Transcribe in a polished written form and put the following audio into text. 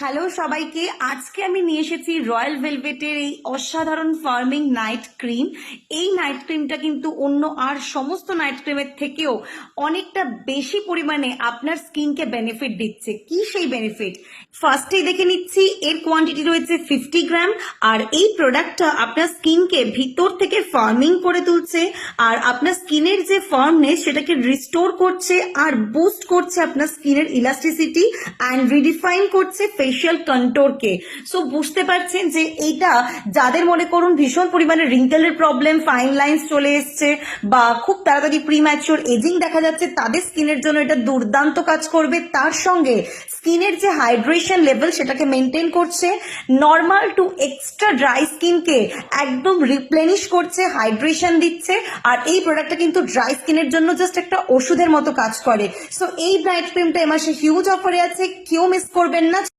Hello সবাইকে, আজকে আমি নিয়ে এসেছি রয়্যাল ভেলভেটের এই অসাধারণ ফার্মিং নাইট ক্রিম। এই নাইট ক্রিমটা কিন্তু অন্য আর সমস্ত নাইট ক্রিমের থেকেও অনেকটা বেশি পরিমাণে আপনার স্কিনকে বেনিফিট দিচ্ছে। কি সেই বেনিফিট, ফার্স্টেই দেখে নিচ্ছি। এর কোয়ান্টিটি রয়েছে 50 গ্রাম, আর এই প্রোডাক্টটা আপনার স্কিনকে ভিতর থেকে ফার্মিং করে তুলছে, আর আপনার স্কিনের যে ফার্মনেস সেটাকে রিস্টোর করছে আর বুস্ট করছে আপনার স্কিনের ইলাস্টিসিটি অ্যান্ড রিডিফাইন করছে ফেশিয়াল কন্ট্রোরকে। সো বুঝতে পারছেন যে এইটা যাদের মনে করুন ভীষণ পরিমাণে রিঙ্কেলের প্রবলেম, ফাইন লাইন্স চলে এসছে বা খুব তাড়াতাড়ি প্রিম্যাচিওর এজিং দেখা যাচ্ছে, তাদের স্কিনের জন্য এটা দুর্দান্ত কাজ করবে। তার সঙ্গে স্কিনের যে হাইড্রেশন লেভেল সেটাকে মেনটেন করছে, নর্মাল টু এক্সট্রা ড্রাই স্কিনকে একদম রিপ্লেনিশ করছে, হাইড্রেশন দিচ্ছে। আর এই প্রোডাক্টটা কিন্তু ড্রাই স্কিনের জন্য জাস্ট একটা ওষুধের মতো কাজ করে। সো এই নাইট ক্রিমটা এ মাসে হিউজ অফারে আছে, কেউ মিস করবেন না।